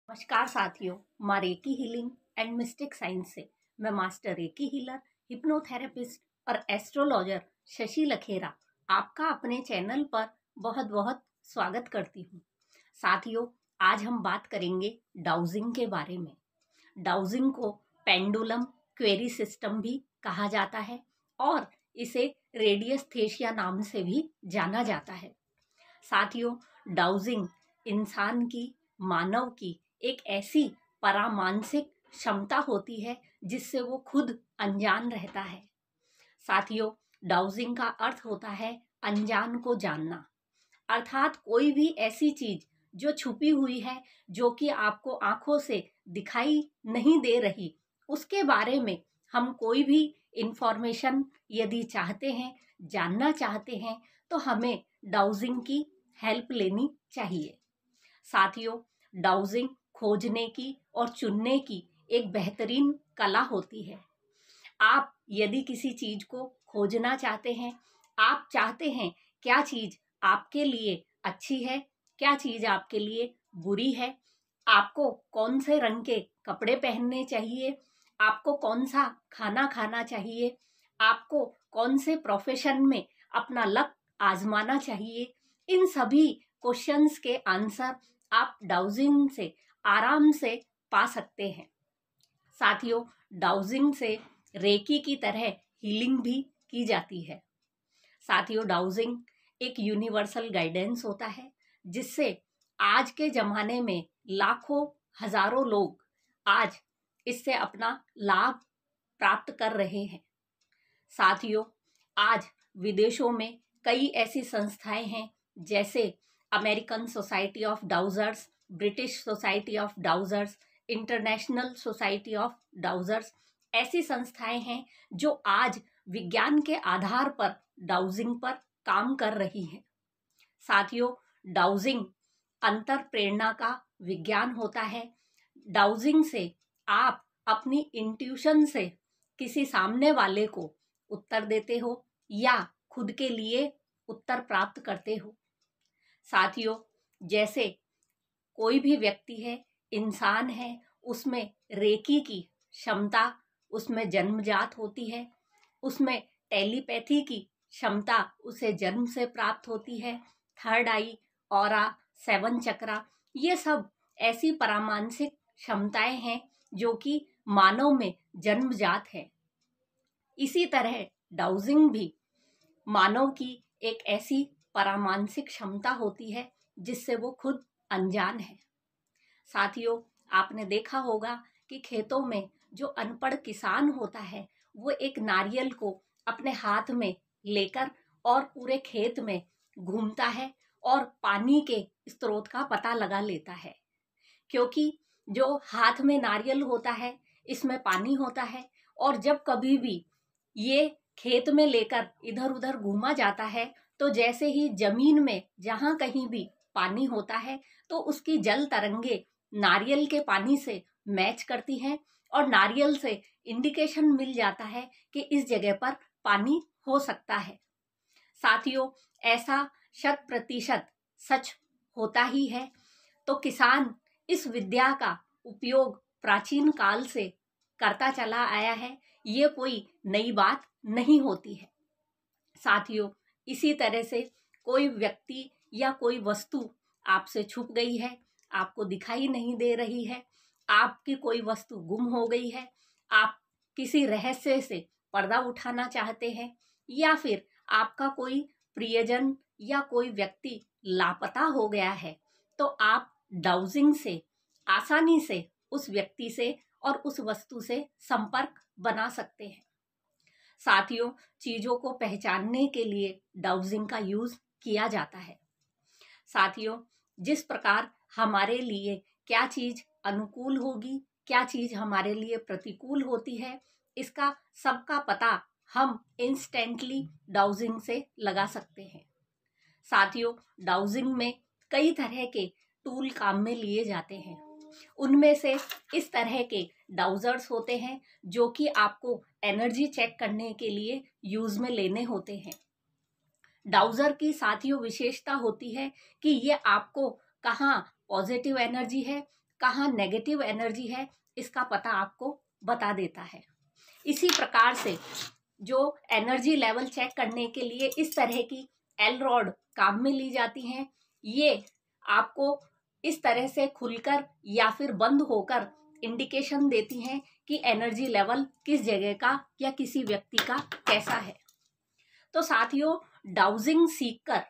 नमस्कार साथियों, माँ recce healing and mistake science से मैं मास्टर रेकी हीलर, हिप्नोथेरेपिस्ट और एस्ट्रोलॉजर शशि लखेरा आपका अपने चैनल पर बहुत बहुत स्वागत करती हूँ। साथियों, आज हम बात करेंगे डाउजिंग के बारे में। डाउजिंग को पेंडुलम क्वेरी सिस्टम भी कहा जाता है और इसे रेडियस्थेशिया नाम से भी जाना जाता है। साथियों, डाउजिंग इंसान की, मानव की एक ऐसी परामानसिक क्षमता होती है जिससे वो खुद अनजान रहता है। साथियों, डाउजिंग का अर्थ होता है अनजान को जानना, अर्थात कोई भी ऐसी चीज जो छुपी हुई है, जो कि आपको आंखों से दिखाई नहीं दे रही, उसके बारे में हम कोई भी इंफॉर्मेशन यदि चाहते हैं, जानना चाहते हैं, तो हमें डाउजिंग की हेल्प लेनी चाहिए। साथियों, डाउजिंग खोजने की और चुनने की एक बेहतरीन कला होती है। आप यदि किसी चीज को खोजना चाहते हैं, आप चाहते हैं क्या चीज आपके लिए अच्छी है, क्या चीज आपके लिए बुरी है, आपको कौन से रंग के कपड़े पहनने चाहिए, आपको कौन सा खाना खाना चाहिए, आपको कौन से प्रोफेशन में अपना लक आजमाना चाहिए, इन सभी क्वेश्चंस के आंसर आप डाउजिंग से आराम से पा सकते हैं। साथियों, डाउजिंग से रेकी की तरह हीलिंग भी की जाती है। साथियों, डाउजिंग एक यूनिवर्सल गाइडेंस होता है जिससे आज के जमाने में लाखों हजारों लोग आज इससे अपना लाभ प्राप्त कर रहे हैं। साथियों, आज विदेशों में कई ऐसी संस्थाएं हैं जैसे American society of dowsers, British society of dowsers, international society of dowsers. ऐसी संस्थाएं हैं जो आज विज्ञान के आधार पर डाउजिंग पर काम कर रही हैं। साथियों, डाउजिंग अंतर प्रेरणा का विज्ञान होता है। डाउजिंग से आप अपनी इंट्यूशन से किसी सामने वाले को उत्तर देते हो या खुद के लिए उत्तर प्राप्त करते हो। साथियों, जैसे कोई भी व्यक्ति है, इंसान है, उसमें रेकी की क्षमता उसमें जन्मजात होती है, उसमें टेलीपैथी की क्षमता उसे जन्म से प्राप्त होती है। थर्ड आई, ऑरा, 7 चक्रा, ये सब ऐसी परामानसिक क्षमताएं हैं जो कि मानव में जन्मजात है। इसी तरह डाउजिंग भी मानव की एक ऐसी परामानसिक क्षमता होती है जिससे वो खुद अनजान है। साथियों, आपने देखा होगा कि खेतों में जो अनपढ़ किसान होता है, वो एक नारियल को अपने हाथ में लेकर और पूरे खेत में घूमता है और पानी के स्रोत का पता लगा लेता है, क्योंकि जो हाथ में नारियल होता है इसमें पानी होता है, और जब कभी भी ये खेत में लेकर इधर उधर घूमा जाता है तो जैसे ही जमीन में जहां कहीं भी पानी होता है तो उसकी जल तरंगे नारियल के पानी से मैच करती हैं और नारियल से इंडिकेशन मिल जाता है कि इस जगह पर पानी हो सकता है। साथियों, ऐसा 100% सच होता ही है। तो किसान इस विद्या का उपयोग प्राचीन काल से करता चला आया है, ये कोई नई बात नहीं होती है। साथियों, इसी तरह से कोई व्यक्ति या कोई वस्तु आपसे छुप गई है, आपको दिखाई नहीं दे रही है, आपकी कोई वस्तु गुम हो गई है, आप किसी रहस्य से पर्दा उठाना चाहते हैं, या फिर आपका कोई प्रियजन या कोई व्यक्ति लापता हो गया है, तो आप डाउजिंग से आसानी से उस व्यक्ति से और उस वस्तु से संपर्क बना सकते हैं। साथियों, चीजों को पहचानने के लिए डाउजिंग का यूज किया जाता है। साथियों, जिस प्रकार हमारे लिए क्या चीज अनुकूल होगी, क्या चीज हमारे लिए प्रतिकूल होती है, इसका सबका पता हम इंस्टेंटली डाउजिंग से लगा सकते हैं। साथियों, डाउजिंग में कई तरह के टूल काम में लिए जाते हैं। उनमें से इस तरह के डाउजर्स होते हैं जो कि आपको एनर्जी चेक करने के लिए यूज में लेने होते हैं। डाउजर की साथियों विशेषता होती है कि ये आपको कहाँ पॉजिटिव एनर्जी है, कहाँ नेगेटिव एनर्जी है, इसका पता आपको बता देता है। इसी प्रकार से जो एनर्जी लेवल चेक करने के लिए इस तरह की एल रॉड काम में ली जाती हैं, ये आपको इस तरह से खुलकर या फिर बंद होकर इंडिकेशन देती हैं कि एनर्जी लेवल किस जगह का या किसी व्यक्ति का कैसा है। तो साथियों, डाउजिंग सीखकर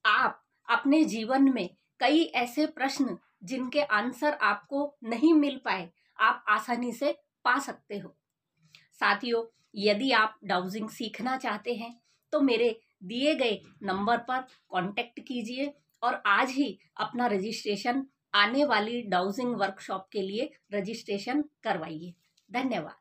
आप अपने जीवन में कई ऐसे प्रश्न जिनके आंसर आपको नहीं मिल पाए, आप आसानी से पा सकते हो। साथियों, यदि आप डाउजिंग सीखना चाहते हैं तो मेरे दिए गए नंबर पर कांटेक्ट कीजिए और आज ही अपना रजिस्ट्रेशन आने वाली डाउजिंग वर्कशॉप के लिए रजिस्ट्रेशन करवाइए। धन्यवाद।